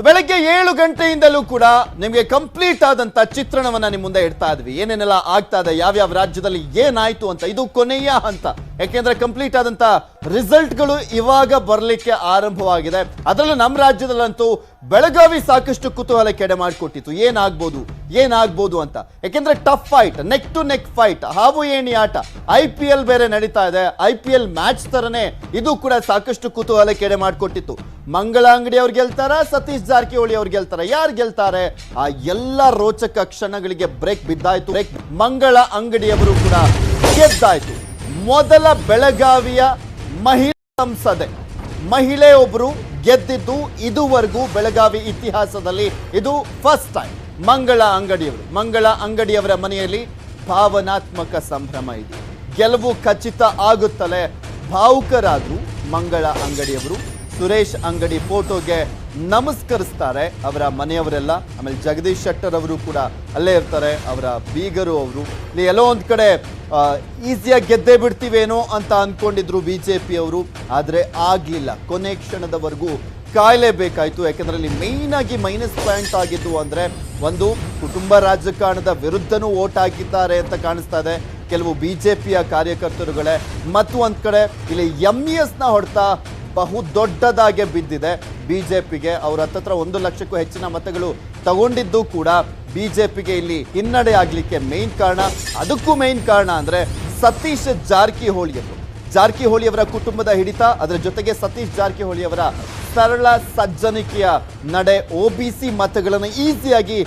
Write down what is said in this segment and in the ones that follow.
ಬೆಳಗ್ಗೆ 7 ಗಂಟೆಯಿಂದಲೂ ಕೂಡ ನಿಮಗೆ ಕಂಪ್ಲೀಟ್ ಆದಂತ ಚಿತ್ರಣವನ್ನ ನಿಮ್ಮ ಮುಂದೆ ಇಡ್ತಾ ಇದ್ವಿ. ಏನೇನೆಲ್ಲ ಆಗ್ತಾ ಇದೆ, ಯಾವ್ಯಾವ ರಾಜ್ಯದಲ್ಲಿ ಏನಾಯ್ತು ಅಂತ. ಇದು ಕೊನೆಯ ಹಂತ. ಯಾಕೆಂದ್ರೆ ಕಂಪ್ಲೀಟ್ ಆದಂತ ರಿಸಲ್ಟ್ಗಳು ಇವಾಗ ಬರ್ಲಿಕ್ಕೆ ಆರಂಭವಾಗಿದೆ. ಅದರಲ್ಲೂ ನಮ್ಮ ರಾಜ್ಯದಲ್ಲಂತೂ ಬೆಳಗಾವಿ ಸಾಕಷ್ಟು ಕುತೂಹಲಕ್ಕೆ ಎಡೆ ಮಾಡಿಕೊಟ್ಟಿತ್ತು. ಏನಾಗ್ಬೋದು ಅಂತ. ಯಾಕೆಂದ್ರೆ tough fight, neck to neck fight, ಹಾವು ಏಣಿ ಆಟ. IPL ಬೇರೆ ನಡೀತಾ ಇದೆ. IPL ಮ್ಯಾಚ್ ತರನೇ ಇದು ಕೂಡ ಸಾಕಷ್ಟು ಕುತೂಹಲಕ್ಕೆ ಎಡೆ ಮಾಡಿಕೊಟ್ಟಿತ್ತು. ಮಂಗಳ ಅಂಗಡಿ ಅವ್ರು ಗೆಲ್ತಾರ, ಸತೀಶ್ ಜಾರಕಿಹೊಳಿ ಅವ್ರು ಗೆಲ್ತಾರ, ಯಾರು ಗೆಲ್ತಾರೆ? ಆ ಎಲ್ಲ ರೋಚಕ ಕ್ಷಣಗಳಿಗೆ ಬ್ರೇಕ್ ಬಿದ್ದಾಯ್ತು. ಮಂಗಳ ಅಂಗಡಿಯವರು ಕೂಡ ಗೆದ್ದಾಯ್ತು. ಮೊದಲ ಬೆಳಗಾವಿಯ ಮಹಿಳಾ ಸಂಸದೆ, ಮಹಿಳೆ ಒಬ್ರು ಗೆದ್ದಿದ್ದು ಇದುವರೆಗೂ ಬೆಳಗಾವಿ ಇತಿಹಾಸದಲ್ಲಿ ಇದು ಫಸ್ಟ್ ಟೈಮ್. ಮಂಗಳ ಅಂಗಡಿಯವರ ಮನೆಯಲ್ಲಿ ಭಾವನಾತ್ಮಕ ಸಂಭ್ರಮ ಇದೆ. ಗೆಲುವು ಖಚಿತ ಆಗುತ್ತಲೇ ಭಾವುಕರಾದ್ರು ಮಂಗಳ ಅಂಗಡಿಯವರು. ಸುರೇಶ್ ಅಂಗಡಿ ಫೋಟೋಗೆ ನಮಸ್ಕರಿಸ್ತಾರೆ ಅವರ ಮನೆಯವರೆಲ್ಲ. ಆಮೇಲೆ ಜಗದೀಶ್ ಶೆಟ್ಟರ್ ಅವರು ಕೂಡ ಅಲ್ಲೇ ಇರ್ತಾರೆ, ಅವರ ಬೀಗರು ಅವರು. ಇಲ್ಲಿ ಎಲ್ಲೋ ಒಂದು ಕಡೆ ಈಸಿಯಾಗಿ ಗೆದ್ದೇ ಬಿಡ್ತೀವೇನೋ ಅಂತ ಅಂದ್ಕೊಂಡಿದ್ರು BJP ಅವರು. ಆದರೆ ಆಗಲಿಲ್ಲ. ಕೊನೆ ಕ್ಷಣದವರೆಗೂ ಕಾಯಲೇಬೇಕಾಯ್ತು. ಯಾಕೆಂದ್ರೆ ಇಲ್ಲಿ ಮೇಯ್ನ್ ಆಗಿ ಮೈನಸ್ ಪಾಯಿಂಟ್ ಆಗಿದ್ದು ಅಂದ್ರೆ ಒಂದು, ಕುಟುಂಬ ರಾಜಕಾರಣದ ವಿರುದ್ಧನೂ ಓಟ್ ಹಾಕಿದ್ದಾರೆ ಅಂತ ಕಾಣಿಸ್ತಾ ಇದೆ ಕೆಲವು BJPಯ ಕಾರ್ಯಕರ್ತರುಗಳೇ. ಮತ್ತು ಒಂದ್ ಕಡೆ ಇಲ್ಲಿ MES ನ ಹೊಡೆತ ಬಹು ದೊಡ್ಡದಾಗೆ ಬಿದ್ದಿದೆ BJPಗೆ. ಅವ್ರ ಹತ್ತತ್ರ 1 ಲಕ್ಷಕ್ಕೂ ಹೆಚ್ಚಿನ ಮತಗಳು ತಗೊಂಡಿದ್ದು ಕೂಡ BJPಗೆ ಇಲ್ಲಿ ಹಿನ್ನಡೆ ಆಗ್ಲಿಕ್ಕೆ ಮೇನ್ ಕಾರಣ. ಅದಕ್ಕೂ ಮೇನ್ ಕಾರಣ ಅಂದ್ರೆ ಸತೀಶ್ ಜಾರಕಿಹೊಳಿ ಅವರ ಕುಟುಂಬದ ಹಿಡಿತ, ಅದರ ಜೊತೆಗೆ ಸತೀಶ್ ಜಾರಕಿಹೊಳಿ ಅವರ ಸರಳ ಸಜ್ಜನಿಕೆಯ ನಡೆ. OBC ಮತಗಳನ್ನು ಈಸಿಯಾಗಿ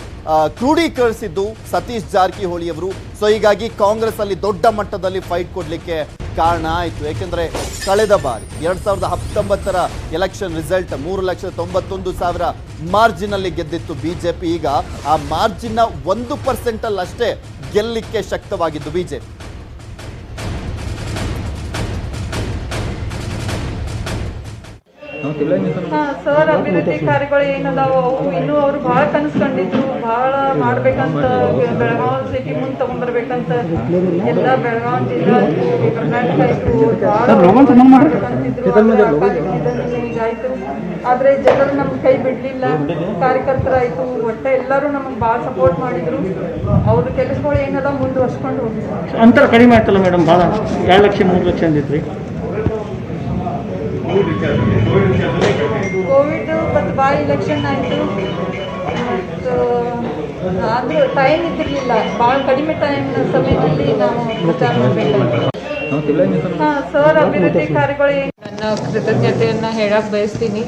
ಕ್ರೋಢೀಕರಿಸಿದ್ದು ಸತೀಶ್ ಜಾರಕಿಹೊಳಿ ಅವರು. ಸೊ ಹೀಗಾಗಿ ಕಾಂಗ್ರೆಸ್ ಅಲ್ಲಿ ದೊಡ್ಡ ಮಟ್ಟದಲ್ಲಿ ಫೈಟ್ ಕೊಡ್ಲಿಕ್ಕೆ ಕಾರಣ ಆಯಿತು. ಯಾಕೆಂದ್ರೆ ಕಳೆದ ಬಾರಿ 2019ರ ಎಲೆಕ್ಷನ್ ರಿಸಲ್ಟ್ 3,91,000 ಮಾರ್ಜಿನ್ ಅಲ್ಲಿ ಗೆದ್ದಿತ್ತು BJP. ಈಗ ಆ ಮಾರ್ಜಿನ್ 1% ಅಲ್ಲಷ್ಟೇ ಗೆಲ್ಲಲಿಕ್ಕೆ ಶಕ್ತವಾಗಿದ್ದು BJP. ಸರ್, ಅಭಿವೃದ್ಧಿ ಕಾರ್ಯಗಳು ಏನದಾವು ಅವು ಇನ್ನೂ ಅವರು ಬಹಳ ಕನಸ್ಕೊಂಡಿದ್ರು, ಬಹಳ ಮಾಡ್ಬೇಕಂತ. ಬೆಳಗಾವಿ ಸಿಟಿ ಮುಂದೆ ತಗೊಂಡ್ಬರ್ಬೇಕಂತ ಎಲ್ಲ ಬೆಳಗಾವಿ ಜಿಲ್ಲಾ ಕರ್ನಾಟಕ ಹೀಗಾಯ್ತು. ಆದ್ರೆ ಜನರು ನಮ್ಗೆ ಕೈ ಬಿಡ್ಲಿಲ್ಲ, ಕಾರ್ಯಕರ್ತರಾಯ್ತು, ಒಟ್ಟೆ ಎಲ್ಲರೂ ನಮಗೆ ಭಾಳ ಸಪೋರ್ಟ್ ಮಾಡಿದ್ರು. ಅವ್ರ ಕೆಲಸಗಳು ಏನದ ಮುಂದುವರ್ಸ್ಕೊಂಡು ಹೋಗಿದ್ರು. ಅಂತರ ಕಡಿಮೆ ಆಯ್ತಲ್ಲ ಮೇಡಮ್, ಭಾಳ 2 ಲಕ್ಷ 3 ಲಕ್ಷ ಅಂದಿದ್ರಿ. ಕೋವಿಡ್ ಮತ್ತು ಭಾಳ ಇಲೆಕ್ಷನ್ ಆಯಿತು. ಮತ್ತು ಆದರೂ ಟೈಮ್ ಇದ್ದಿರಲಿಲ್ಲ, ಭಾಳ ಕಡಿಮೆ ಸಮಯದಲ್ಲಿ ನಾವು ಪ್ರಚಾರ ಮಾಡಬೇಕಾಗಿತ್ತು. ಸರ್, ಅಭಿವೃದ್ಧಿ ಕಾರ್ಯಗಳು ನನ್ನ ಕೃತಜ್ಞತೆಯನ್ನು ಹೇಳಕ್ಕೆ ಬಯಸ್ತೀನಿ.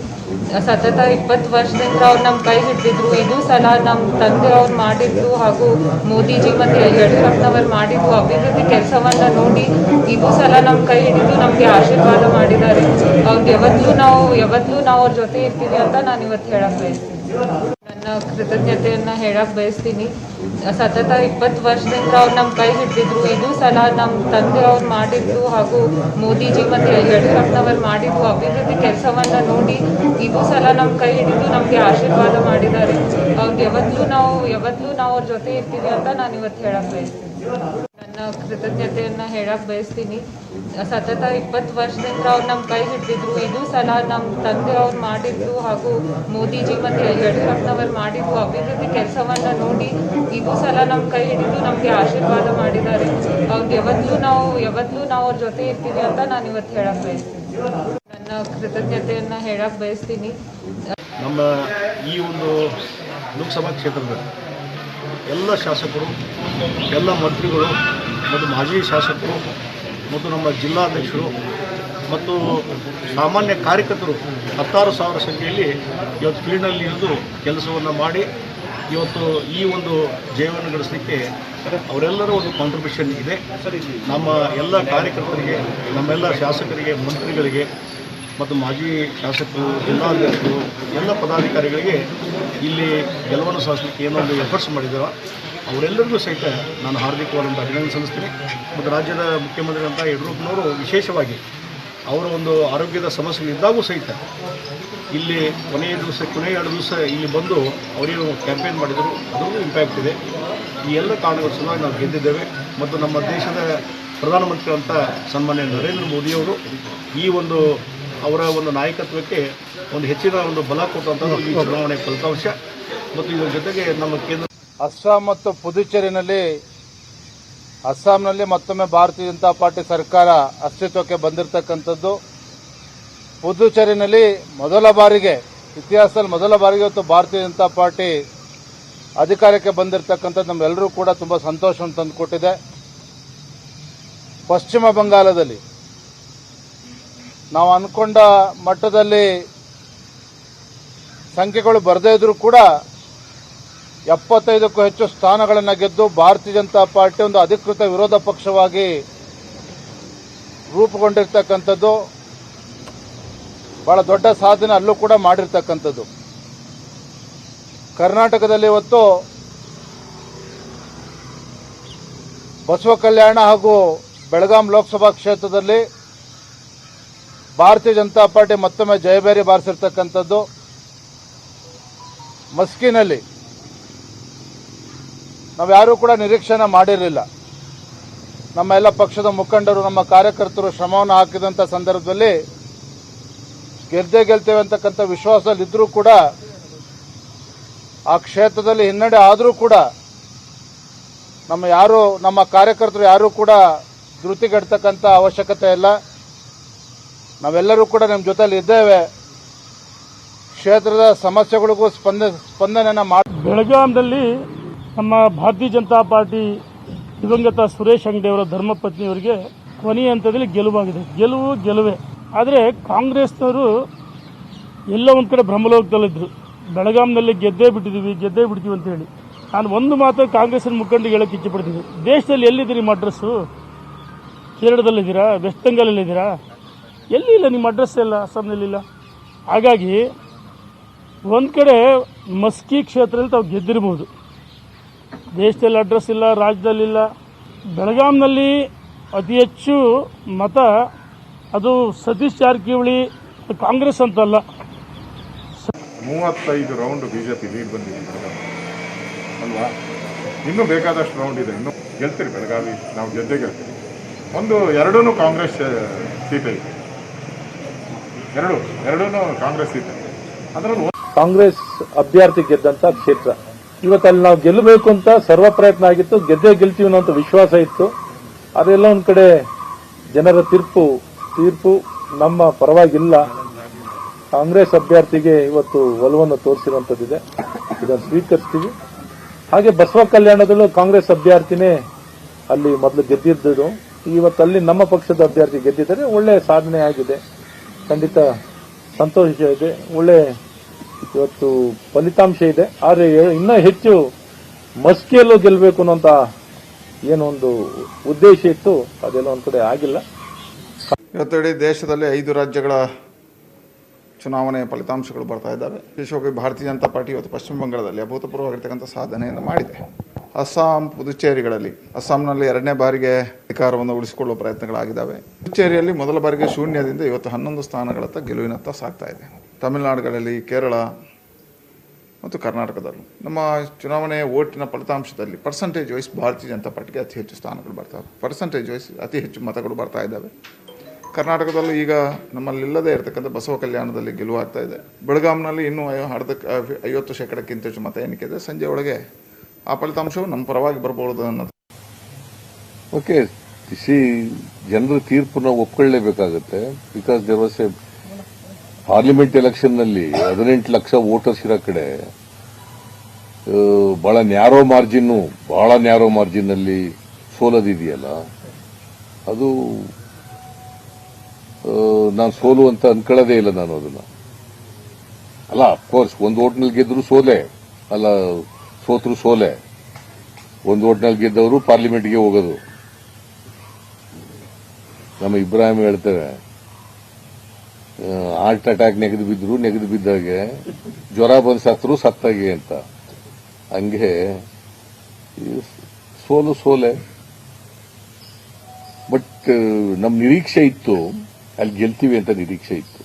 ಸತತ 20 ವರ್ಷದಿಂದ ಅವ್ರು ನಮ್ಮ ಕೈ ಹಿಡಿದಿದ್ರು. ಇದು ಸಲ ನಮ್ಮ ತಂದೆ ಅವ್ರು ಮಾಡಿದ್ದು ಹಾಗೂ ಮೋದಿಜಿ ಮತ್ತು ಯಡಿಯೂರಪ್ಪನವರು ಮಾಡಿದ್ದು ಅಭಿವೃದ್ಧಿ ಕೆಲಸವನ್ನು ನೋಡಿ ಇದು ಸಲ ನಮ್ಮ ಕೈ ಹಿಡಿದು ನಮಗೆ ಆಶೀರ್ವಾದ ಮಾಡಿದ್ದಾರೆ. ಅವ್ರಿಗೆ ಯಾವತ್ತೂ ನಾವು ಅವ್ರ ಜೊತೆ ಇರ್ತೀವಿ ಅಂತ ನಾನು ಇವತ್ತು ಹೇಳಕ್ಕೆ ಬಯಸ್ತೀನಿ. ನನ್ನ ಕೃತಜ್ಞತೆಯನ್ನು ಹೇಳಕ್ಕೆ ಬಯಸ್ತೀನಿ. ಸತತ 20 ವರ್ಷದಿಂದ ಅವ್ರು ನಮ್ಮ ಕೈ ಹಿಡಿದಿದ್ರು. ಇದು ಸಲ ನಮ್ಮ ತಂದೆ ಅವ್ರು ಮಾಡಿದ್ದು ಹಾಗೂ ಮೋದಿಜಿ ಮತ್ತು ಯಡಿಯೂರಪ್ಪನವರು ಮಾಡಿದ್ದು ಅಭಿವೃದ್ಧಿ ಕೆಲಸವನ್ನು ನೋಡಿ ಇದು ಸಲ ನಮ್ಮ ಕೈ ಹಿಡಿದು ನಮಗೆ ಆಶೀರ್ವಾದ ಮಾಡಿದ್ದಾರೆ. ಅವ್ರಿಗೆ ಯಾವತ್ತೂ ನಾವು ಅವ್ರ ಜೊತೆ ಇರ್ತೀವಿ ಅಂತ ನಾನು ಇವತ್ತು ಹೇಳಕ್ಕೆ ಬಯಸ್ತೀನಿ. ನನ್ನ ಕೃತಜ್ಞತೆಯನ್ನು ಹೇಳಕ್ಕೆ ಬಯಸ್ತೀನಿ. ಸತತ 20 ವರ್ಷದಿಂದ ಅವ್ರು ನಮ್ಮ ಕೈ ಹಿಡಿದಿದ್ರು. ಇದು ಸಲ ನಮ್ಮ ತಂದೆ ಅವ್ರು ಮಾಡಿದ್ದು ಹಾಗೂ ಮೋದಿಜಿ ಮತ್ತು ಯಡಿಯೂರಪ್ಪನವರು ಮಾಡಿದ್ದು ಅಭಿವೃದ್ಧಿ ಕೆಲಸವನ್ನು ನೋಡಿ ಇದು ಸಲ ನಮ್ಮ ಕೈ ಹಿಡಿದು ನಮಗೆ ಆಶೀರ್ವಾದ ಮಾಡಿದ್ದಾರೆ. ಅವ್ರಿಗೆ ಯಾವತ್ತೂ ನಾವು ಅವ್ರ ಜೊತೆ ಇರ್ತೀವಿ ಅಂತ ನಾನು ಇವತ್ತು ಹೇಳಕ್ಕೆ ಬಯಸ್ತೀನಿ. ನನ್ನ ಕೃತಜ್ಞತೆಯನ್ನು ಹೇಳಕ್ಕೆ ಬಯಸ್ತೀನಿ. ನಮ್ಮ ಈ ಒಂದು ಲೋಕಸಭಾ ಕ್ಷೇತ್ರದ ಎಲ್ಲ ಶಾಸಕರು, ಎಲ್ಲ ಮಂತ್ರಿಗಳು ಮತ್ತು ಮಾಜಿ ಶಾಸಕರು ಮತ್ತು ನಮ್ಮ ಜಿಲ್ಲಾಧ್ಯಕ್ಷರು ಮತ್ತು ಸಾಮಾನ್ಯ ಕಾರ್ಯಕರ್ತರು 16,000 ಸಂಖ್ಯೆಯಲ್ಲಿ ಇವತ್ತು ಫೀಲ್ಡ್ನಲ್ಲಿ ಇಳಿದು ಕೆಲಸವನ್ನು ಮಾಡಿ ಇವತ್ತು ಈ ಒಂದು ಜಯವನ್ನು ಗಳಿಸಲಿಕ್ಕೆ ಅವರೆಲ್ಲರ ಒಂದು ಕಾಂಟ್ರಿಬ್ಯೂಷನ್ ಇದೆ. ನಮ್ಮ ಎಲ್ಲ ಕಾರ್ಯಕರ್ತರಿಗೆ, ನಮ್ಮೆಲ್ಲ ಶಾಸಕರಿಗೆ, ಮಂತ್ರಿಗಳಿಗೆ ಮತ್ತು ಮಾಜಿ ಶಾಸಕರು, ಜಿಲ್ಲಾಧ್ಯಕ್ಷರು, ಎಲ್ಲ ಪದಾಧಿಕಾರಿಗಳಿಗೆ ಇಲ್ಲಿ ಗೆಲುವನ್ನು ಸಾಧಿಸಲಿಕ್ಕೆ ಏನೊಂದು ಎಫರ್ಟ್ಸ್ ಮಾಡಿದ್ದಾರೋ ಅವರೆಲ್ಲರಿಗೂ ಸಹಿತ ನಾನು ಹಾರ್ದಿಕವಾದಂಥ ಅಭಿನಂದನೆ ಸಲ್ಲಿಸ್ತೀನಿ. ಮತ್ತು ರಾಜ್ಯದ ಮುಖ್ಯಮಂತ್ರಿಗಳಂಥ ಯಡಿಯೂರಪ್ಪನವರು ವಿಶೇಷವಾಗಿ ಅವರ ಒಂದು ಆರೋಗ್ಯದ ಸಮಸ್ಯೆಗಳಿದ್ದಾಗೂ ಸಹಿತ ಇಲ್ಲಿ ಕೊನೆಯ 2 ದಿವಸ ಇಲ್ಲಿ ಬಂದು ಅವರೇನು ಕ್ಯಾಂಪೇನ್ ಮಾಡಿದರು, ಅದರಲ್ಲೂ ಇಂಪ್ಯಾಕ್ಟ್ ಇದೆ. ಈ ಎಲ್ಲ ಕಾರಣಗಳ ಸಲುವಾಗಿ ನಾವು ಗೆದ್ದಿದ್ದೇವೆ. ಮತ್ತು ನಮ್ಮ ದೇಶದ ಪ್ರಧಾನಮಂತ್ರಿಗಳಂಥ ಸನ್ಮಾನ್ಯ ನರೇಂದ್ರ ಮೋದಿಯವರು ಈ ಒಂದು ಅವರ ಒಂದು ನಾಯಕತ್ವಕ್ಕೆ ಒಂದು ಹೆಚ್ಚಿನ ಒಂದು ಬಲ ಕೊಟ್ಟಂಥದ್ದು ಈ ಚುನಾವಣೆ ಫಲಿತಾಂಶ ಮತ್ತು ಇದರ ಜೊತೆಗೆ ನಮ್ಮ ಕೇಂದ್ರ ಅಸ್ಸಾಂ ಮತ್ತು ಅಸ್ಸಾಂನಲ್ಲಿ ಮತ್ತೊಮ್ಮೆ ಭಾರತೀಯ ಜನತಾ ಪಾರ್ಟಿ ಸರ್ಕಾರ ಅಸ್ತಿತ್ವಕ್ಕೆ ಬಂದಿರತಕ್ಕಂಥದ್ದು. ಪುದುಚೇರಿನಲ್ಲಿ ಇತಿಹಾಸದಲ್ಲಿ ಮೊದಲ ಬಾರಿಗೆ ಇವತ್ತು ಭಾರತೀಯ ಜನತಾ ಪಾರ್ಟಿ ಅಧಿಕಾರಕ್ಕೆ ಬಂದಿರತಕ್ಕಂಥದ್ದು ನಮ್ಮೆಲ್ಲರೂ ಕೂಡ ತುಂಬ ಸಂತೋಷವನ್ನು ತಂದುಕೊಟ್ಟಿದೆ. ಪಶ್ಚಿಮ ಬಂಗಾಳದಲ್ಲಿ ನಾವು ಅಂದ್ಕೊಂಡ ಮಟ್ಟದಲ್ಲಿ ಸಂಖ್ಯೆಗಳು ಬರದೇ ಇದ್ರೂ ಕೂಡ 75ಕ್ಕೂ ಹೆಚ್ಚು ಸ್ಥಾನಗಳನ್ನು ಗೆದ್ದು ಭಾರತೀಯ ಜನತಾ ಪಾರ್ಟಿ ಒಂದು ಅಧಿಕೃತ ವಿರೋಧ ಪಕ್ಷವಾಗಿ ರೂಪುಗೊಂಡಿರ್ತಕ್ಕಂಥದ್ದು ಬಹಳ ದೊಡ್ಡ ಸಾಧನೆ ಅಲ್ಲೂ ಕೂಡ ಮಾಡಿರ್ತಕ್ಕಂಥದ್ದು. ಕರ್ನಾಟಕದಲ್ಲಿ ಇವತ್ತು ಬಸವ ಕಲ್ಯಾಣ ಹಾಗೂ ಬೆಳಗಾಂ ಲೋಕಸಭಾ ಕ್ಷೇತ್ರದಲ್ಲಿ ಭಾರತೀಯ ಜನತಾ ಪಾರ್ಟಿ ಮತ್ತೊಮ್ಮೆ ಜಯಬೇರಿ ಬಾರಿಸಿರ್ತಕ್ಕಂಥದ್ದು. ಮಸ್ಕಿನಲ್ಲಿ ನಾವು ಯಾರೂ ಕೂಡ ನಿರೀಕ್ಷೆನ ಮಾಡಿರಲಿಲ್ಲ. ನಮ್ಮ ಎಲ್ಲ ಪಕ್ಷದ ಮುಖಂಡರು ನಮ್ಮ ಕಾರ್ಯಕರ್ತರು ಶ್ರಮವನ್ನು ಹಾಕಿದಂಥ ಸಂದರ್ಭದಲ್ಲಿ ಗೆಲ್ತೇವೆ ಅಂತಕ್ಕಂಥ ವಿಶ್ವಾಸದಲ್ಲಿದ್ದರೂ ಕೂಡ ಆ ಕ್ಷೇತ್ರದಲ್ಲಿ ಹಿನ್ನಡೆ ಆದರೂ ಕೂಡ ನಮ್ಮ ಕಾರ್ಯಕರ್ತರು ಯಾರೂ ಕೂಡ ಧೃತಿಗೆಡ್ತಕ್ಕಂಥ ಅವಶ್ಯಕತೆ ಇಲ್ಲ. ನಾವೆಲ್ಲರೂ ಕೂಡ ನಿಮ್ಮ ಜೊತೆಲಿ ಇದ್ದೇವೆ. ಕ್ಷೇತ್ರದ ಸಮಸ್ಯೆಗಳಿಗೂ ಸ್ಪಂದನೆಯನ್ನು ಮಾಡಿ ಬೆಳಗಾಂದಲ್ಲಿ ನಮ್ಮ ಭಾರತೀಯ ಜನತಾ ಪಾರ್ಟಿ ದಿವಂಗತ ಸುರೇಶ್ ಅಂಗಡಿ ಅವರ ಧರ್ಮಪತ್ನಿಯವರಿಗೆ ಕೊನೆಯ ಹಂತದಲ್ಲಿ ಗೆಲುವಾಗಿದೆ. ಗೆಲುವೇ. ಆದರೆ ಕಾಂಗ್ರೆಸ್ನವರು ಎಲ್ಲ ಒಂದು ಕಡೆ ಭ್ರಮಲೋಕದಲ್ಲಿದ್ದರು. ಬೆಳಗಾಂನಲ್ಲಿ ಗೆದ್ದೇ ಬಿಡ್ತೀವಿ ಅಂತ ಹೇಳಿ. ನಾನು ಒಂದು ಮಾತ್ರ ಕಾಂಗ್ರೆಸ್ನ ಮುಖಂಡರಿಗೆ ಹೇಳಕ್ಕೆ ಇಚ್ಛೆಪಡ್ತೀನಿ. ದೇಶದಲ್ಲಿ ಎಲ್ಲಿದ್ದೀರಿ ನಿಮ್ಮ ಅಡ್ರೆಸ್ಸು? ಕೇರಳದಲ್ಲಿದ್ದೀರಾ? ವೆಸ್ಟ್ ಬೆಂಗಾಲಲ್ಲಿದ್ದೀರಾ? ಎಲ್ಲಿ ಇಲ್ಲ ನಿಮ್ಮ ಅಡ್ರೆಸ್ ಎಲ್ಲ ಅಸ್ಸಾಂನಲ್ಲಿಲ್ಲ. ಹಾಗಾಗಿ ಒಂದು ಕಡೆ ಮಸ್ಕಿ ಕ್ಷೇತ್ರದಲ್ಲಿ ತಾವು ಗೆದ್ದಿರ್ಬೋದು, ದೇಶದಲ್ಲಿ ಅಡ್ರೆಸ್ ಇಲ್ಲ, ರಾಜ್ಯದಲ್ಲಿಲ್ಲ. ಬೆಳಗಾಂನಲ್ಲಿ ಅತಿ ಹೆಚ್ಚು ಮತ ಅದು ಸತೀಶ್ ಜಾರಕಿಹೊಳಿ ಕಾಂಗ್ರೆಸ್ ಅಂತಲ್ಲ. 35 ರೌಂಡ್ ಬಿಜೆಪಿ ಲೀಡ್ ಬಂದಿದೆ ಅಲ್ವಾ? ಇನ್ನೂ ಬೇಕಾದಷ್ಟು ರೌಂಡ್ ಇದೆ. ಇನ್ನೂ ಗೆಲ್ತೀರಿ ಬೆಳಗಾವಿ, ನಾವು ಗೆದ್ದೇ ಗೆಲ್ತೀವಿ. ಎರಡೂ ಕಾಂಗ್ರೆಸ್ ಸೀಟೇ ಇದೆ. ಎರಡೂ ಕಾಂಗ್ರೆಸ್ ಸೀಟೇ. ಅದರಲ್ಲಿ ಕಾಂಗ್ರೆಸ್ ಅಭ್ಯರ್ಥಿ ಗೆದ್ದಂಥ ಕ್ಷೇತ್ರ. ಇವತ್ತಲ್ಲಿ ನಾವು ಗೆಲ್ಲಬೇಕು ಅಂತ ಸರ್ವ ಪ್ರಯತ್ನ ಆಗಿತ್ತು. ಗೆದ್ದೇ ಗೆಲ್ತೀವಿ ಅನ್ನೋಂಥ ವಿಶ್ವಾಸ ಇತ್ತು. ಅದೆಲ್ಲ ಒಂದು ಕಡೆ ಜನರ ತೀರ್ಪು ನಮ್ಮ ಪರವಾಗಿಲ್ಲ. ಕಾಂಗ್ರೆಸ್ ಅಭ್ಯರ್ಥಿಗೆ ಇವತ್ತು ಒಲವನ್ನು ತೋರಿಸಿರುವಂಥದ್ದಿದೆ, ಇದನ್ನು ಸ್ವೀಕರಿಸ್ತೀವಿ. ಹಾಗೆ ಬಸವ ಕಲ್ಯಾಣದಲ್ಲೂ ಕಾಂಗ್ರೆಸ್ ಅಭ್ಯರ್ಥಿನೇ ಅಲ್ಲಿ ಮೊದಲು ಗೆದ್ದಿದ್ದು. ಇವತ್ತಲ್ಲಿ ನಮ್ಮ ಪಕ್ಷದ ಅಭ್ಯರ್ಥಿ ಗೆದ್ದಿದ್ದಾರೆ. ಒಳ್ಳೆಯ ಸಾಧನೆ ಆಗಿದೆ, ಖಂಡಿತ ಸಂತೋಷ ಇದೆ. ಒಳ್ಳೆ ಇವತ್ತು ಫಲಿತಾಂಶ ಇದೆ. ಆದರೆ ಇನ್ನೂ ಹೆಚ್ಚು ಮಸ್ಕಿಯಲ್ಲೂ ಗೆಲ್ಲಬೇಕು ಅನ್ನೋಂಥ ಏನೊಂದು ಉದ್ದೇಶ ಇತ್ತು, ಅದೆಲ್ಲ ಒಂದು ಕಡೆ ಆಗಿಲ್ಲ. ಇವತ್ತು ಇಡೀ ದೇಶದಲ್ಲಿ 5 ರಾಜ್ಯಗಳ ಚುನಾವಣೆಯ ಫಲಿತಾಂಶಗಳು ಬರ್ತಾ ಇದ್ದಾವೆ. ವಿಶೇಷವಾಗಿ ಭಾರತೀಯ ಜನತಾ ಪಾರ್ಟಿ ಇವತ್ತು ಪಶ್ಚಿಮ ಬಂಗಾಳದಲ್ಲಿ ಅಭೂತಪೂರ್ವವಾಗಿರ್ತಕ್ಕಂಥ ಸಾಧನೆಯನ್ನು ಮಾಡಿದೆ. ಅಸ್ಸಾಂ, ಪುದುಚೇರಿಗಳಲ್ಲಿ ಅಸ್ಸಾಂನಲ್ಲಿ 2ನೇ ಬಾರಿಗೆ ಅಧಿಕಾರವನ್ನು ಉಳಿಸಿಕೊಳ್ಳುವ ಪ್ರಯತ್ನಗಳಾಗಿದ್ದಾವೆ. ಪುದುಚೇರಿಯಲ್ಲಿ ಮೊದಲ ಬಾರಿಗೆ ಶೂನ್ಯದಿಂದ ಇವತ್ತು 11 ಸ್ಥಾನಗಳತ್ತ ಗೆಲುವಿನತ್ತ ಸಾಗ್ತಾ ಇದೆ. ತಮಿಳುನಾಡುಗಳಲ್ಲಿ, ಕೇರಳ ಮತ್ತು ಕರ್ನಾಟಕದಲ್ಲೂ ನಮ್ಮ ಚುನಾವಣೆ ಓಟಿನ ಫಲಿತಾಂಶದಲ್ಲಿ ಪರ್ಸೆಂಟೇಜ್ ವೈಸ್ ಭಾರತೀಯ ಜನತಾ ಪಾರ್ಟಿಗೆ ಅತಿ ಹೆಚ್ಚು ಸ್ಥಾನಗಳು ಬರ್ತವೆ. ಪರ್ಸೆಂಟೇಜ್ ವೈಸ್ ಅತಿ ಹೆಚ್ಚು ಮತಗಳು ಬರ್ತಾ ಇದ್ದಾವೆ. ಕರ್ನಾಟಕದಲ್ಲೂ ಈಗ ನಮ್ಮಲ್ಲಿಲ್ಲದೇ ಇರತಕ್ಕಂಥ ಬಸವ ಕಲ್ಯಾಣದಲ್ಲಿ ಗೆಲುವಾಗ್ತಾ ಇದೆ. ಬೆಳಗಾಂನಲ್ಲಿ ಇನ್ನೂ 50% ಹೆಚ್ಚು ಮತ ಎಣಿಕೆ ಇದೆ. ಸಂಜೆ ಒಳಗೆ ಆ ಫಲಿತಾಂಶವು ನಮ್ಮ ಪರವಾಗಿ ಬರಬಹುದು ಅನ್ನೋದು. ಓಕೆ, ಜನರ ತೀರ್ಪು ನಾವು ಒಪ್ಕೊಳ್ಳೇಬೇಕಾಗುತ್ತೆ. Because there was a parliament ಎಲೆಕ್ಷನ್ನಲ್ಲಿ 18 ಲಕ್ಷ ವೋಟರ್ಸ್ ಇರೋ ಕಡೆ ಬಹಳ ನ್ಯಾರೋ ಮಾರ್ಜಿನ್ನಲ್ಲಿ ಸೋಲೋದಿದೆಯಲ್ಲ, ಅದು ನಾನು ಸೋಲು ಅಂತ ಅನ್ಕೊಳ್ಳೋದೇ ಇಲ್ಲ ನಾನು ಅದನ್ನ. ಅಲ್ಲ, ಅಫ್ಕೋರ್ಸ್ ಒಂದು ಓಟ್ನಲ್ಲಿ ಗೆದ್ರು ಸೋಲೆ ಅಲ್ಲ, ಸೋತ್ರು ಸೋಲೆ. ಒಂದು ಓಟ್ನಲ್ಲಿ ಗೆದ್ದವರು ಪಾರ್ಲಿಮೆಂಟ್ಗೆ ಹೋಗೋದು. ನಮ್ಮ ಇಬ್ರಾಹಿಂ ಹೇಳ್ತೇವೆ, ಹಾರ್ಟ್ ಅಟ್ಯಾಕ್ ನೆಗೆದು ಬಿದ್ದಾಗೆ, ಜ್ವರ ಬಂದು ಸತ್ತಾಗೆ ಅಂತ. ಹಂಗೆ ಸೋಲೆ. ಬಟ್ ನಮ್ಮ ನಿರೀಕ್ಷೆ ಇತ್ತು, ಅಲ್ಲಿ ಗೆಲ್ತೀವಿ ಅಂತ ನಿರೀಕ್ಷೆ ಇತ್ತು.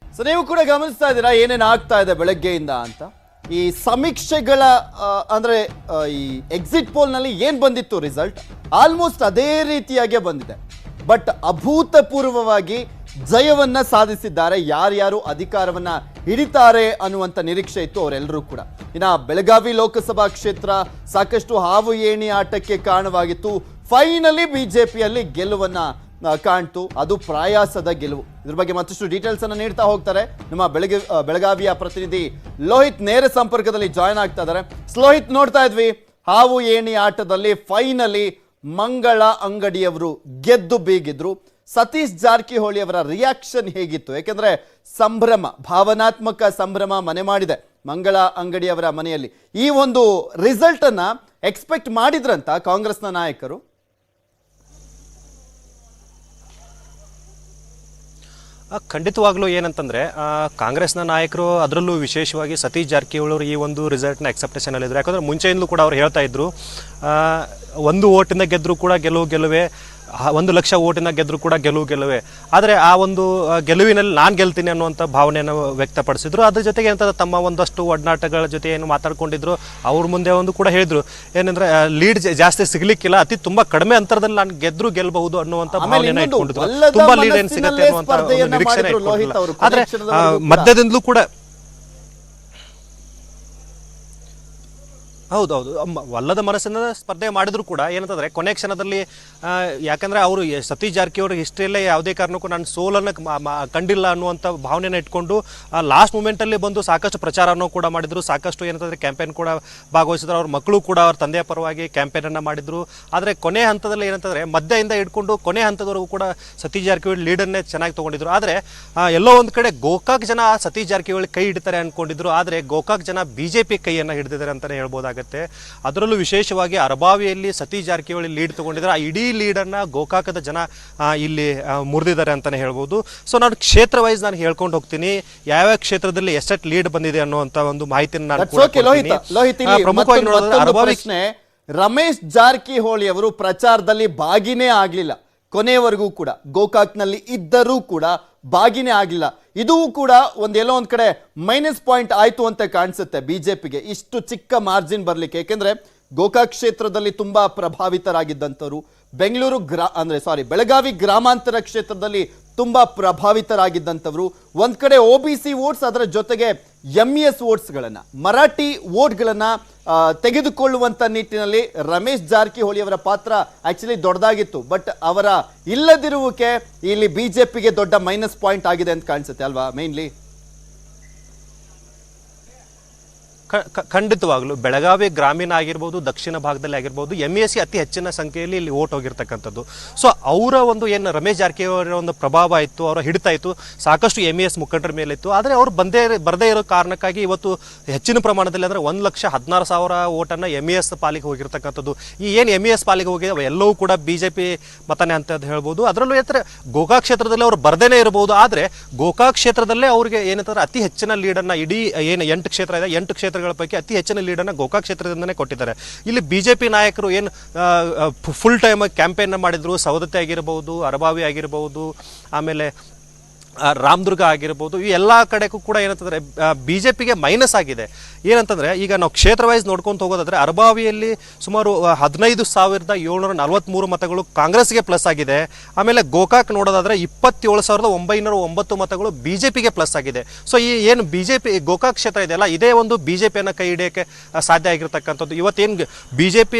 ಸೊ ನೀವು ಕೂಡ ಗಮನಿಸ್ತಾ ಇದ್ದೀರಾ ಏನೇನು ಆಗ್ತಾ ಇದೆ ಬೆಳಗ್ಗೆಯಿಂದ ಅಂತ. ಈ ಸಮೀಕ್ಷೆಗಳ ಅಂದ್ರೆ ಈ ಎಕ್ಸಿಟ್ ಪೋಲ್ ನಲ್ಲಿ ಏನ್ ಬಂದಿತ್ತು ರಿಸಲ್ಟ್, ಆಲ್ಮೋಸ್ಟ್ ಅದೇ ರೀತಿಯಾಗೇ ಬಂದಿದೆ. ಬಟ್ ಅಭೂತಪೂರ್ವವಾಗಿ ಜಯವನ್ನ ಸಾಧಿಸಿದ್ದಾರೆ. ಯಾರ್ಯಾರು ಅಧಿಕಾರವನ್ನ ಹಿಡಿತಾರೆ ಅನ್ನುವಂಥ ನಿರೀಕ್ಷೆ ಇತ್ತು ಅವರೆಲ್ಲರೂ ಕೂಡ. ಇನ್ನು ಬೆಳಗಾವಿ ಲೋಕಸಭಾ ಕ್ಷೇತ್ರ ಸಾಕಷ್ಟು ಹಾವು ಏಣಿ ಆಟಕ್ಕೆ ಕಾರಣವಾಗಿತ್ತು. ಫೈನಲಿ ಬಿಜೆಪಿಯಲ್ಲಿ ಗೆಲುವನ್ನ ಕಾಣ್ತು. ಅದು ಪ್ರಯಾಸದ ಗೆಲುವು. ಇದ್ರ ಬಗ್ಗೆ ಮತ್ತಷ್ಟು ಡೀಟೇಲ್ಸ್ ಅನ್ನು ನೀಡ್ತಾ ಹೋಗ್ತಾರೆ ನಮ್ಮ ಬೆಳಗಾವಿಯ ಪ್ರತಿನಿಧಿ ಲೋಹಿತ್ ನೇರ ಸಂಪರ್ಕದಲ್ಲಿ ಜಾಯ್ನ್ ಆಗ್ತಾ ಇದ್ದಾರೆ. ಲೋಹಿತ್, ನೋಡ್ತಾ ಇದ್ವಿ ಹಾವು ಏಣಿ ಆಟದಲ್ಲಿ ಫೈನಲಿ ಮಂಗಳ ಅಂಗಡಿಯವರು ಗೆದ್ದು ಬೀಗಿದ್ರು. ಸತೀಶ್ ಜಾರಕಿಹೊಳಿ ಅವರ ರಿಯಾಕ್ಷನ್ ಹೇಗಿತ್ತು? ಯಾಕೆಂದ್ರೆ ಸಂಭ್ರಮ, ಭಾವನಾತ್ಮಕ ಸಂಭ್ರಮ ಮನೆ ಮಾಡಿದೆ ಮಂಗಳ ಅಂಗಡಿಯವರ ಮನೆಯಲ್ಲಿ. ಈ ಒಂದು ರಿಸಲ್ಟ್ ಅನ್ನ ಎಕ್ಸ್ಪೆಕ್ಟ್ ಮಾಡಿದ್ರಂತ ಕಾಂಗ್ರೆಸ್ನ ನಾಯಕರು? ಖಂಡಿತವಾಗ್ಲೂ ಏನಂತಂದರೆ ಕಾಂಗ್ರೆಸ್ನ ನಾಯಕರು, ಅದರಲ್ಲೂ ವಿಶೇಷವಾಗಿ ಸತೀಶ್ ಜಾರಕಿಹೊಳಿ ಅವರು ಈ ಒಂದು ರಿಸಲ್ಟ್ನ ಎಕ್ಸೆಪ್ಟೇಷನಲ್ಲಿದ್ದರು. ಯಾಕಂದರೆ ಮುಂಚೆಯಿಂದಲೂ ಕೂಡ ಅವ್ರು ಹೇಳ್ತಾ ಇದ್ರು, 1 ಓಟಿಂದ ಗೆದ್ದರೂ ಕೂಡ ಗೆಲುವೇ, 1 ಲಕ್ಷ ಓಟಿನ ಗೆದ್ದರೂ ಕೂಡ ಗೆಲುವೇ. ಆದರೆ ಆ ಒಂದು ಗೆಲುವಿನಲ್ಲಿ ನಾನು ಗೆಲ್ತೀನಿ ಅನ್ನುವಂಥ ಭಾವನೆಯನ್ನು ವ್ಯಕ್ತಪಡಿಸಿದ್ರು. ಅದ್ರ ಜೊತೆಗೆ ಏನಂತಂದ್ರೆ ತಮ್ಮ ಒಂದಷ್ಟು ಒಡನಾಟಗಳ ಜೊತೆ ಏನು ಮಾತಾಡ್ಕೊಂಡಿದ್ರು, ಅವ್ರ ಮುಂದೆ ಒಂದು ಕೂಡ ಹೇಳಿದ್ರು, ಏನಂದ್ರೆ ಲೀಡ್ ಜಾಸ್ತಿ ಸಿಗ್ಲಿಕ್ಕಿಲ್ಲ, ತುಂಬ ಕಡಿಮೆ ಅಂತರದಲ್ಲಿ ನಾನು ಗೆಲ್ಲಬಹುದು ಅನ್ನುವಂಥ ಭಾವನೆಯನ್ನು ಇಟ್ಕೊಂಡಿದ್ರು. ತುಂಬಾ ಲೀಡ್ ಏನು ಸಿಗುತ್ತೆ ಅನ್ನುವಂಥ ನಿರೀಕ್ಷೆನೇ ಇಟ್ಕೊಂಡಿಲ್ಲ. ಆದರೆ ಮಧ್ಯದಿಂದಲೂ ಕೂಡ ಹೌದೌದು, ಒಲ್ಲದ ಮನಸ್ಸಿನ ಸ್ಪರ್ಧೆ ಮಾಡಿದ್ರು ಕೂಡ ಏನಂತಂದರೆ ಕೊನೆ ಕ್ಷಣದಲ್ಲಿ, ಯಾಕಂದರೆ ಅವರು ಸತೀಶ್ ಜಾರಕಿಹೊಳಿ ಹಿಸ್ಟ್ರಿಯಲ್ಲೇ ಯಾವುದೇ ಕಾರಣಕ್ಕೂ ನಾನು ಸೋಲನ್ನು ಕಂಡಿಲ್ಲ ಅನ್ನುವಂಥ ಭಾವನೆಯನ್ನು ಇಟ್ಕೊಂಡು ಲಾಸ್ಟ್ ಮೂಮೆಂಟಲ್ಲಿ ಬಂದು ಸಾಕಷ್ಟು ಪ್ರಚಾರನೂ ಕೂಡ ಮಾಡಿದರು. ಸಾಕಷ್ಟು ಏನಂತಂದರೆ ಕ್ಯಾಂಪೇನ್ ಕೂಡ ಭಾಗವಹಿಸಿದ್ರು. ಅವ್ರ ಮಕ್ಕಳು ಕೂಡ ಅವ್ರ ತಂದೆಯ ಪರವಾಗಿ ಕ್ಯಾಂಪೇನನ್ನು ಮಾಡಿದರು. ಆದರೆ ಕೊನೆ ಹಂತದಲ್ಲಿ ಏನಂತಂದರೆ ಮಧ್ಯದಿಂದ ಇಟ್ಕೊಂಡು ಕೊನೆ ಹಂತದವರೆಗೂ ಕೂಡ ಸತೀಶ್ ಜಾರಕಿಹೊಳಿ ಲೀಡನ್ನೇ ಚೆನ್ನಾಗಿ ತೊಗೊಂಡಿದ್ರು. ಆದರೆ ಎಲ್ಲೋ ಒಂದು ಕಡೆ ಗೋಕಾಕ್ ಜನ ಸತೀಶ್ ಜಾರಕಿಹೊಳಿ ಕೈ ಹಿಡಿತಾರೆ ಅಂದ್ಕೊಂಡಿದ್ರು. ಆದರೆ ಗೋಕಾಕ್ ಜನ BJP ಕೈಯನ್ನು ಹಿಡಿದಿದ್ದಾರೆ ಅಂತಲೇ ಹೇಳ್ಬೋದಾಗುತ್ತೆ. ಅದರಲ್ಲೂ ವಿಶೇಷವಾಗಿ ಅರಬಾವಿಯಲ್ಲಿ ಸತೀಶ್ ಜಾರಕಿಹೊಳಿ ಲೀಡ್ ತಗೊಂಡಿದ್ದಾರೆ. ಆ ಇಡೀ ಲೀಡನ್ನು ಗೋಕಾಕದ ಜನ ಇಲ್ಲಿ ಮುರಿದಿದ್ದಾರೆ ಅಂತಲೇ ಹೇಳ್ಬೋದು. ಸೊ ನಾನು ಕ್ಷೇತ್ರ ವೈಸ್ ನಾನು ಹೇಳ್ಕೊಂಡು ಹೋಗ್ತೀನಿ, ಯಾವ್ಯಾವ ಕ್ಷೇತ್ರದಲ್ಲಿ ಎಷ್ಟೆಷ್ಟು ಲೀಡ್ ಬಂದಿದೆ ಅನ್ನುವಂಥ ಒಂದು ಮಾಹಿತಿಯನ್ನು ನಾನು ಪ್ರಮುಖವಾಗಿ ನೋಡಿದ್ರೆ ಅರಬಾವಿ ರಮೇಶ್ ಜಾರಕಿಹೊಳಿ ಅವರು ಪ್ರಚಾರದಲ್ಲಿ ಭಾಗಿನೇ ಆಗಲಿಲ್ಲ. ಕೊನೆಯವರೆಗೂ ಕೂಡ ಗೋಕಾಕ್ನಲ್ಲಿ ಇದ್ದರೂ ಕೂಡ ಭಾಗಿನೇ ಆಗಲಿಲ್ಲ. ಇದು ಕೂಡ ಎಲ್ಲೋ ಒಂದ್ ಕಡೆ ಮೈನಸ್ ಪಾಯಿಂಟ್ ಆಯ್ತು ಅಂತ ಕಾಣಿಸುತ್ತೆ ಬಿಜೆಪಿಗೆ, ಇಷ್ಟು ಚಿಕ್ಕ ಮಾರ್ಜಿನ್ ಬರ್ಲಿಕ್ಕೆ. ಯಾಕೆಂದ್ರೆ ಗೋಕಾಕ್ ಕ್ಷೇತ್ರದಲ್ಲಿ ತುಂಬಾ ಪ್ರಭಾವಿತರಾಗಿದ್ದಂಥವ್ರು, ಬೆಳಗಾವಿ ಗ್ರಾಮಾಂತರ ಕ್ಷೇತ್ರದಲ್ಲಿ ತುಂಬಾ ಪ್ರಭಾವಿತರಾಗಿದ್ದಂಥವ್ರು, ಒಂದ್ ಕಡೆ OBC ವೋಟ್ಸ್, ಅದರ ಜೊತೆಗೆ MES ವೋಟ್ಸ್ಗಳನ್ನ, ಮರಾಠಿ ವೋಟ್ಗಳನ್ನ ತೆಗೆದುಕೊಳ್ಳುವಂತ ನಿಟ್ಟಿನಲ್ಲಿ ರಮೇಶ್ ಜಾರಕಿಹೊಳಿ ಅವರ ಪಾತ್ರ ಆಕ್ಚುಲಿ ದೊಡ್ಡದಾಗಿತ್ತು. ಬಟ್ ಅವರ ಇಲ್ಲದಿರುವಿಕೆ ಇಲ್ಲಿ ಬಿಜೆಪಿಗೆ ದೊಡ್ಡ ಮೈನಸ್ ಪಾಯಿಂಟ್ ಆಗಿದೆ ಅಂತ ಕಾಣಿಸುತ್ತೆ ಅಲ್ವಾ? ಮೇನ್ಲಿ ಖಂಡಿತವಾಗ್ಲೂ ಬೆಳಗಾವಿ ಗ್ರಾಮೀಣ ಆಗಿರ್ಬೋದು, ದಕ್ಷಿಣ ಭಾಗದಲ್ಲಿ ಆಗಿರ್ಬೋದು, MESC ಅತಿ ಹೆಚ್ಚಿನ ಸಂಖ್ಯೆಯಲ್ಲಿ ಇಲ್ಲಿ ಓಟ್ ಹೋಗಿರ್ತಕ್ಕಂಥದ್ದು. ಸೊ ಅವರ ಒಂದು ಏನು ರಮೇಶ್ ಜಾರಕಿಹೊಳಿ ಒಂದು ಪ್ರಭಾವ ಇತ್ತು, ಅವರ ಹಿಡಿತ ಇತ್ತು, ಸಾಕಷ್ಟು MES ಮುಖಂಡರ ಮೇಲೆ ಇತ್ತು. ಆದರೆ ಅವರು ಬರದೇ ಇರೋ ಕಾರಣಕ್ಕಾಗಿ ಇವತ್ತು ಹೆಚ್ಚಿನ ಪ್ರಮಾಣದಲ್ಲಿ ಅಂದರೆ 1,16,000 ಓಟನ್ನು MES ಪಾಲಿಗೆ ಹೋಗಿರ್ತಕ್ಕಂಥದ್ದು. ಈ ಏನು MES ಪಾಲಿಗೆ ಹೋಗಿ ಎಲ್ಲವೂ ಕೂಡ BJP ಮತನೇ ಅಂತ ಹೇಳ್ಬೋದು. ಅದರಲ್ಲೂ ಗೋಕಾಕ್ ಕ್ಷೇತ್ರದಲ್ಲಿ ಅವರು ಬರದೇನೆ ಇರಬಹುದು. ಆದರೆ ಗೋಕಾಕ್ ಕ್ಷೇತ್ರದಲ್ಲೇ ಅವರಿಗೆ ಏನಂತಂದ್ರೆ ಅತಿ ಹೆಚ್ಚಿನ ಲೀಡನ್ನು, ಇಡೀ ಏನು 8 ಕ್ಷೇತ್ರ ಇದೆ, 8 ಕ್ಷೇತ್ರಗಳ ಪೈಕಿ ಅತಿ ಹೆಚ್ಚಿನ ಲೀಡನ್ನು ಗೋಕಾಕ್ ಕ್ಷೇತ್ರದಿಂದನೇ ಕೊಟ್ಟಿದ್ದಾರೆ. ಇಲ್ಲಿ BJP ನಾಯಕರು ಏನು ಫುಲ್ ಟೈಮ್ ಕ್ಯಾಂಪೇನ್ ಮಾಡಿದ್ರು, ಸವದತ್ತಿ ಆಗಿರಬಹುದು, ಅರಬಾವಿ ಆಗಿರಬಹುದು, ಆಮೇಲೆ ರಾಮದುರ್ಗ ಆಗಿರ್ಬೋದು, ಈ ಎಲ್ಲ ಕಡೆಗೂ ಕೂಡ ಏನಂತಂದರೆ BJPಗೆ ಮೈನಸ್ ಆಗಿದೆ. ಏನಂತಂದರೆ ಈಗ ನಾವು ಕ್ಷೇತ್ರ ವೈಸ್ ನೋಡ್ಕೊಂತ ಹೋಗೋದಾದರೆ ಅರಬಾವಿಯಲ್ಲಿ ಸುಮಾರು 15,743 ಮತಗಳು ಕಾಂಗ್ರೆಸ್ಗೆ ಪ್ಲಸ್ ಆಗಿದೆ. ಆಮೇಲೆ ಗೋಕಾಕ್ ನೋಡೋದಾದರೆ 27,909 ಮತಗಳು BJPಗೆ ಪ್ಲಸ್ ಆಗಿದೆ. ಸೊ ಈ ಏನು BJP ಗೋಕಾಕ್ ಕ್ಷೇತ್ರ ಇದೆಯಲ್ಲ, ಇದೇ ಒಂದು BJPಯನ್ನು ಕೈ ಹಿಡಿಯೋಕ್ಕೆ ಸಾಧ್ಯ ಆಗಿರ್ತಕ್ಕಂಥದ್ದು. ಇವತ್ತೇನು BJP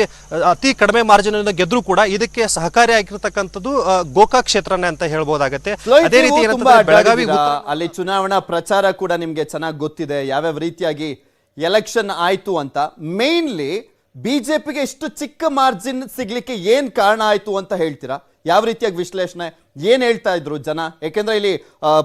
ಅತಿ ಕಡಿಮೆ ಮಾರ್ಜಿನಿಂದ ಗೆದ್ದರೂ ಕೂಡ ಇದಕ್ಕೆ ಸಹಕಾರಿ ಆಗಿರ್ತಕ್ಕಂಥದ್ದು ಗೋಕಾಕ್ ಕ್ಷೇತ್ರನೇ ಅಂತ ಹೇಳ್ಬೋದಾಗತ್ತೆ. ಅದೇ ರೀತಿ ಏನಂತಂದ್ರೆ ಬೆಳಗಾವಿ ಅಲ್ಲಿ ಚುನಾವಣಾ ಪ್ರಚಾರ ಕೂಡ ನಿಮ್ಗೆ ಚೆನ್ನಾಗಿ ಗೊತ್ತಿದೆ, ಯಾವ್ಯಾವ ರೀತಿಯಾಗಿ ಎಲೆಕ್ಷನ್ ಆಯ್ತು ಅಂತ. ಮೇನ್ಲಿ ಬಿಜೆಪಿಗೆ ಇಷ್ಟು ಚಿಕ್ಕ ಮಾರ್ಜಿನ್ ಸಿಗ್ಲಿಕ್ಕೆ ಏನ್ ಕಾರಣ ಆಯ್ತು ಅಂತ ಹೇಳ್ತೀರಾ? ಯಾವ ರೀತಿಯಾಗಿ ವಿಶ್ಲೇಷಣೆ, ಏನ್ ಹೇಳ್ತಾ ಇದ್ರು ಜನ? ಯಾಕೆಂದ್ರೆ ಇಲ್ಲಿ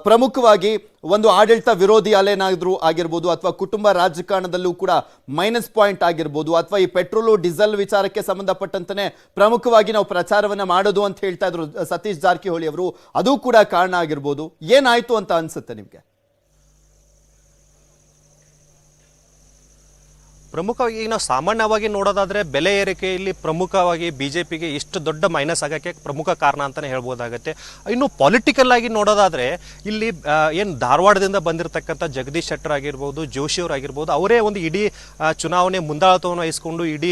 ಪ್ರಮುಖವಾಗಿ ಒಂದು ಆಡಳಿತ ವಿರೋಧಿ ಅಲೆನಾದ್ರೂ ಆಗಿರ್ಬೋದು, ಅಥವಾ ಕುಟುಂಬ ರಾಜಕಾರಣದಲ್ಲೂ ಕೂಡ ಮೈನಸ್ ಪಾಯಿಂಟ್ ಆಗಿರ್ಬೋದು, ಅಥವಾ ಈ ಪೆಟ್ರೋಲು ಡೀಸೆಲ್ ವಿಚಾರಕ್ಕೆ ಸಂಬಂಧಪಟ್ಟಂತೆ ಪ್ರಮುಖವಾಗಿ ನಾವು ಪ್ರಚಾರವನ್ನ ಮಾಡೋದು ಅಂತ ಹೇಳ್ತಾ ಇದ್ರು ಸತೀಶ್ ಜಾರಕಿಹೊಳಿ ಅವರು, ಅದು ಕೂಡ ಕಾರಣ ಆಗಿರ್ಬೋದು. ಏನಾಯ್ತು ಅಂತ ಅನ್ಸುತ್ತೆ ನಿಮ್ಗೆ? ಪ್ರಮುಖವಾಗಿ ಈಗ ನಾವು ಸಾಮಾನ್ಯವಾಗಿ ನೋಡೋದಾದ್ರೆ ಬೆಲೆ ಏರಿಕೆಯಲ್ಲಿ ಪ್ರಮುಖವಾಗಿ ಬಿಜೆಪಿಗೆ ಇಷ್ಟು ದೊಡ್ಡ ಮೈನಸ್ ಆಗೋಕ್ಕೆ ಪ್ರಮುಖ ಕಾರಣ ಅಂತಲೇ ಹೇಳ್ಬೋದಾಗತ್ತೆ. ಇನ್ನು ಪೊಲಿಟಿಕಲ್ ಆಗಿ ನೋಡೋದಾದ್ರೆ ಇಲ್ಲಿ ಏನು ಧಾರವಾಡದಿಂದ ಬಂದಿರತಕ್ಕಂಥ ಜಗದೀಶ್ ಶೆಟ್ಟರ್ ಆಗಿರ್ಬೋದು, ಜೋಶಿ ಅವರು ಆಗಿರ್ಬೋದು, ಅವರೇ ಒಂದು ಇಡೀ ಚುನಾವಣೆ ಮುಂದಾಳತ್ವವನ್ನು ವಹಿಸ್ಕೊಂಡು ಇಡೀ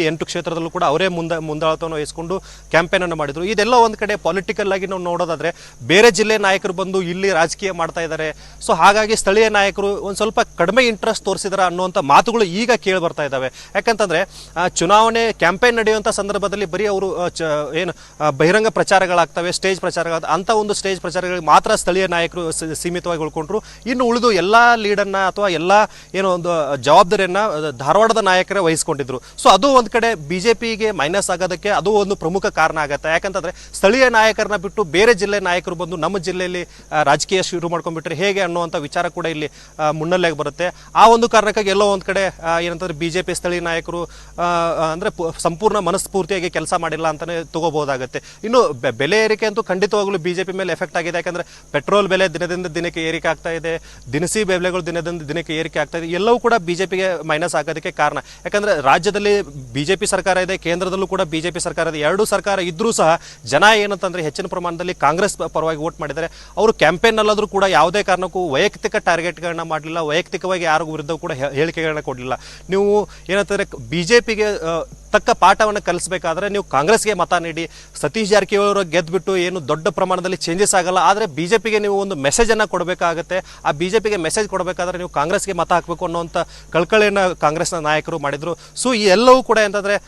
8 ಕ್ಷೇತ್ರದಲ್ಲೂ ಕೂಡ ಅವರೇ ಮುಂದಾಳತ್ವವನ್ನು ವಹಿಸ್ಕೊಂಡು ಕ್ಯಾಂಪೇನ್ ಅನ್ನು ಮಾಡಿದ್ರು. ಇದೆಲ್ಲ ಒಂದು ಕಡೆ ಪೊಲಿಟಿಕಲ್ ಆಗಿ ನಾವು ನೋಡೋದಾದ್ರೆ ಬೇರೆ ಜಿಲ್ಲೆ ನಾಯಕರು ಬಂದು ಇಲ್ಲಿ ರಾಜಕೀಯ ಮಾಡ್ತಾ ಇದ್ದಾರೆ. ಸೊ ಹಾಗಾಗಿ ಸ್ಥಳೀಯ ನಾಯಕರು ಒಂದು ಸ್ವಲ್ಪ ಕಡಿಮೆ ಇಂಟ್ರೆಸ್ಟ್ ತೋರಿಸಿದಾರ ಅನ್ನುವಂಥ ಮಾತುಗಳು ಈಗ ಕೇಳಿ ಬರ್ತಾ ಇದ್ದಾವೆ. ಯಾಕಂತಂದ್ರೆ ಚುನಾವಣೆ ಕ್ಯಾಂಪೇನ್ ನಡೆಯುವಂಥ ಸಂದರ್ಭದಲ್ಲಿ ಬರೀ ಅವರು ಏನು ಬಹಿರಂಗ ಪ್ರಚಾರಗಳಾಗ್ತವೆ, ಸ್ಟೇಜ್ ಪ್ರಚಾರಗಳು, ಅಂತ ಒಂದು ಸ್ಟೇಜ್ ಪ್ರಚಾರಗಳಿಗೆ ಮಾತ್ರ ಸ್ಥಳೀಯ ನಾಯಕರು ಸೀಮಿತವಾಗಿ ಉಳ್ಕೊಂಡ್ರು. ಇನ್ನು ಉಳಿದು ಎಲ್ಲ ಲೀಡನ್ನ ಅಥವಾ ಎಲ್ಲ ಏನೋ ಒಂದು ಜವಾಬ್ದಾರಿಯನ್ನ ಧಾರವಾಡದ ನಾಯಕರೇ ವಹಿಸ್ಕೊಂಡಿದ್ರು. ಸೊ ಅದು ಒಂದು ಕಡೆ ಬಿಜೆಪಿಗೆ ಮೈನಸ್ ಆಗೋದಕ್ಕೆ ಅದು ಒಂದು ಪ್ರಮುಖ ಕಾರಣ ಆಗತ್ತೆ. ಯಾಕಂತಂದ್ರೆ ಸ್ಥಳೀಯ ನಾಯಕರನ್ನ ಬಿಟ್ಟು ಬೇರೆ ಜಿಲ್ಲೆ ನಾಯಕರು ಬಂದು ನಮ್ಮ ಜಿಲ್ಲೆಯಲ್ಲಿ ರಾಜಕೀಯ ಶುರು ಮಾಡ್ಕೊಂಡ್ಬಿಟ್ರೆ ಹೇಗೆ ಅನ್ನುವಂಥ ವಿಚಾರ ಕೂಡ ಇಲ್ಲಿ ಮುನ್ನೆಲೆಗೆ ಬರುತ್ತೆ. ಆ ಒಂದು ಕಾರಣಕ್ಕಾಗಿ ಎಲ್ಲೋ ಒಂದು ಕಡೆ ಏನಂತಂದ್ರೆ ಬಿಜೆಪಿ ಸ್ಥಳೀಯ ನಾಯಕರು ಅಂದ್ರೆ ಸಂಪೂರ್ಣ ಮನಸ್ಫೂರ್ತಿಯಾಗಿ ಕೆಲಸ ಮಾಡಿಲ್ಲ ಅಂತಾನೆ ತಗೋಬಹುದಾಗುತ್ತೆ. ಇನ್ನು ಬೆಲೆ ಏರಿಕೆ ಅಂತೂ ಖಂಡಿತವಾಗ್ಲೂ ಬಿಜೆಪಿ ಮೇಲೆ ಎಫೆಕ್ಟ್ ಆಗಿದೆ. ಯಾಕಂದ್ರೆ ಪೆಟ್ರೋಲ್ ಬೆಲೆ ದಿನದಿಂದ ದಿನಕ್ಕೆ ಏರಿಕೆ ಆಗ್ತಾ ಇದೆ, ದಿನಸಿ ಬೆಲೆಗಳು ದಿನದಿಂದ ದಿನಕ್ಕೆ ಏರಿಕೆ ಆಗ್ತಾ ಇದೆ. ಎಲ್ಲವೂ ಕೂಡ ಬಿಜೆಪಿಗೆ ಮೈನಸ್ ಆಗೋದಕ್ಕೆ ಕಾರಣ. ಯಾಕಂದ್ರೆ ರಾಜ್ಯದಲ್ಲಿ ಬಿಜೆಪಿ ಸರ್ಕಾರ ಇದೆ, ಕೇಂದ್ರದಲ್ಲೂ ಕೂಡ ಬಿಜೆಪಿ ಸರ್ಕಾರ ಇದೆ. ಎರಡೂ ಸರ್ಕಾರ ಇದ್ರೂ ಸಹ ಜನ ಏನಂತಂದ್ರೆ ಹೆಚ್ಚಿನ ಪ್ರಮಾಣದಲ್ಲಿ ಕಾಂಗ್ರೆಸ್ ಪರವಾಗಿ ವೋಟ್ ಮಾಡಿದ್ದಾರೆ. ಅವರು ಕ್ಯಾಂಪೇನ್ ಅಲ್ಲಾದ್ರೂ ಕೂಡ ಯಾವುದೇ ಕಾರಣಕ್ಕೂ ವೈಯಕ್ತಿಕ ಟಾರ್ಗೆಟ್ಗಳನ್ನ ಮಾಡಲಿಲ್ಲ, ವೈಯಕ್ತಿಕವಾಗಿ ಯಾರಿಗೂ ವಿರುದ್ಧ ಕೂಡ ಹೇಳಿಕೆಗಳನ್ನ ಕೊಡಲಿಲ್ಲ. ನೀವು ಏನಂತಂದ್ರೆ ಬಿಜೆಪಿಗೆ ತಕ್ಕ ಪಾಠವನ್ನು ಕಲಿಸಬೇಕಾದ್ರೆ ನೀವು ಕಾಂಗ್ರೆಸ್ಗೆ ಮತ ನೀಡಿ. ಸತೀಶ್ ಜಾರಕಿಹೊಳಿ ಅವರು ಗೆದ್ದುಬಿಟ್ಟು ಏನು ದೊಡ್ಡ ಪ್ರಮಾಣದಲ್ಲಿ ಚೇಂಜಸ್ ಆಗಲ್ಲ, ಆದರೆ ಬಿಜೆಪಿಗೆ ನೀವು ಒಂದು ಮೆಸೇಜನ್ನು ಕೊಡಬೇಕಾಗತ್ತೆ. ಆ ಬಿಜೆಪಿಗೆ ಮೆಸೇಜ್ ಕೊಡಬೇಕಾದ್ರೆ ನೀವು ಕಾಂಗ್ರೆಸ್ಗೆ ಮತ ಹಾಕಬೇಕು ಅನ್ನೋಂಥ ಕಳ್ಕಳಿಯನ್ನು ಕಾಂಗ್ರೆಸ್ನ ನಾಯಕರು ಮಾಡಿದ್ರು. ಸೊ ಈ ಎಲ್ಲವೂ ಕೂಡ ಅಂತಂದ್ರೆ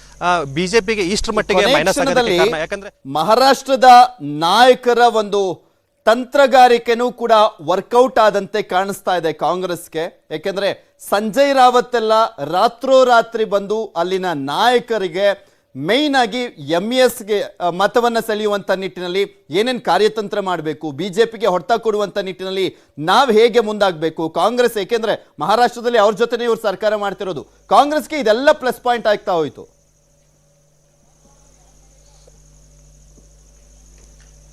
ಬಿಜೆಪಿಗೆ ಇಷ್ಟರ ಮಟ್ಟಿಗೆ ಮೈನಸ್ ಆಗೋದಕ್ಕೆ ಕಾರಣ. ಯಾಕಂದ್ರೆ ಮಹಾರಾಷ್ಟ್ರದ ನಾಯಕರ ಒಂದು ತಂತ್ರಗಾರಿಕೆನೂ ಕೂಡ ವರ್ಕೌಟ್ ಆದಂತೆ ಕಾಣಿಸ್ತಾ ಇದೆ ಕಾಂಗ್ರೆಸ್ಗೆ. ಯಾಕೆಂದ್ರೆ ಸಂಜಯ್ ರಾವತ್ ಎಲ್ಲ ರಾತ್ರೋರಾತ್ರಿ ಬಂದು ಅಲ್ಲಿನ ನಾಯಕರಿಗೆ ಮೇಯ್ನ್ ಆಗಿ ಎಂಇಎಸ್ಗೆ ಮತವನ್ನು ಸೆಳೆಯುವಂಥ ನಿಟ್ಟಿನಲ್ಲಿ ಏನೇನು ಕಾರ್ಯತಂತ್ರ ಮಾಡಬೇಕು, ಬಿಜೆಪಿಗೆ ಹೊಡೆತ ಕೊಡುವಂಥ ನಿಟ್ಟಿನಲ್ಲಿ ನಾವು ಹೇಗೆ ಮುಂದಾಗಬೇಕು, ಕಾಂಗ್ರೆಸ್ ಏಕೆಂದ್ರೆ ಮಹಾರಾಷ್ಟ್ರದಲ್ಲಿ ಅವ್ರ ಜೊತೆನೇ ಇವ್ರು ಸರ್ಕಾರ ಮಾಡ್ತಿರೋದು, ಕಾಂಗ್ರೆಸ್ಗೆ ಇದೆಲ್ಲ ಪ್ಲಸ್ ಪಾಯಿಂಟ್ ಆಗ್ತಾ ಹೋಯ್ತು.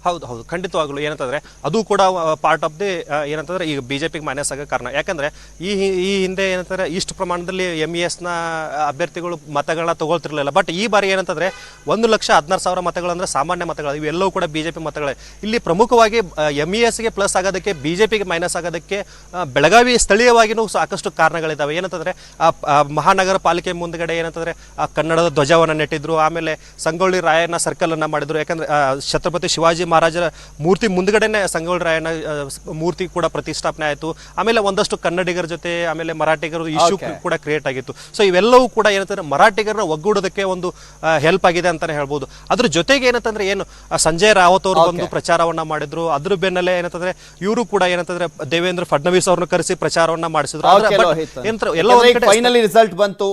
ಹೌದು ಹೌದು ಖಂಡಿತವಾಗ್ಲು ಏನಂತಂದ್ರೆ ಅದು ಕೂಡ ಪಾರ್ಟ್ ಆಫ್ ದಿ ಏನಂತಂದ್ರೆ ಈಗ ಬಿಜೆಪಿಗೆ ಮೈನಸ್ ಆಗೋ ಕಾರಣ. ಯಾಕಂದ್ರೆ ಈ ಹಿಂದೆ ಏನಂತಂದ್ರೆ ಇಷ್ಟು ಪ್ರಮಾಣದಲ್ಲಿ ಎಂಇಎಸ್ನ ಅಭ್ಯರ್ಥಿಗಳು ಮತಗಳನ್ನ ತಗೊಳ್ತಿರ್ಲಿಲ್ಲ. ಬಟ್ ಈ ಬಾರಿ ಏನಂತಂದ್ರೆ 1,16,000 ಮತಗಳಂದ್ರೆ ಸಾಮಾನ್ಯ ಮತಗಳು, ಇವೆಲ್ಲವೂ ಕೂಡ ಬಿಜೆಪಿ ಮತಗಳೇ. ಇಲ್ಲಿ ಪ್ರಮುಖವಾಗಿ ಎಂಇಎಸ್ಗೆ ಪ್ಲಸ್ ಆಗೋದಕ್ಕೆ, ಬಿಜೆಪಿಗೆ ಮೈನಸ್ ಆಗೋದಕ್ಕೆ ಬೆಳಗಾವಿ ಸ್ಥಳೀಯವಾಗಿಯೂ ಸಾಕಷ್ಟು ಕಾರಣಗಳಿದ್ದಾವೆ. ಏನಂತಂದ್ರೆ ಮಹಾನಗರ ಪಾಲಿಕೆ ಮುಂದ್ಗಡೆ ಏನಂತಂದ್ರೆ ಕನ್ನಡದ ಧ್ವಜವನ್ನು ನೆಟ್ಟಿದ್ರು, ಆಮೇಲೆ ಸಂಗೊಳ್ಳಿ ರಾಯಣ್ಣ ಸರ್ಕಲ್ ಅನ್ನ ಮಾಡಿದ್ರು. ಯಾಕಂದ್ರೆ ಛತ್ರಪತಿ ಶಿವಾಜಿ ಮಹಾರಾಜರ ಮೂರ್ತಿ ಮುಂದ್ಗಡೆನೆ ಸಂಗೊಳ್ಳಿ ರಾಯಣ್ಣ ಮೂರ್ತಿ ಕೂಡ ಪ್ರತಿಷ್ಠಾಪನೆ ಆಯಿತು. ಆಮೇಲೆ ಒಂದಷ್ಟು ಕನ್ನಡಿಗರ ಜೊತೆ ಆಮೇಲೆ ಮರಾಠಿಗರ ಇಶ್ಯೂ ಕೂಡ ಕ್ರಿಯೇಟ್ ಆಗಿತ್ತು. ಸೊ ಇವೆಲ್ಲವೂ ಕೂಡ ಏನಂತಂದ್ರೆ ಮರಾಠಿಗರನ್ನ ಒಗ್ಗೂಡೋದಕ್ಕೆ ಒಂದು ಹೆಲ್ಪ್ ಆಗಿದೆ ಅಂತಾನೆ ಹೇಳ್ಬೋದು. ಅದ್ರ ಜೊತೆಗೆ ಏನಂತಂದ್ರೆ ಏನು ಸಂಜಯ್ ರಾವತ್ ಅವರು ಬಂದು ಪ್ರಚಾರವನ್ನ ಮಾಡಿದ್ರು. ಅದ್ರ ಬೆನ್ನಲ್ಲೇ ಏನಂತಂದ್ರೆ ಇವರು ಕೂಡ ಏನಂತಂದ್ರೆ ದೇವೇಂದ್ರ ಫಡ್ನವೀಸ್ ಅವ್ರನ್ನ ಕರೆಸಿ ಪ್ರಚಾರವನ್ನ ಮಾಡಿಸಿದ್ರು. ಎಲ್ಲ ರಿಸಲ್ಟ್ ಬಂತು.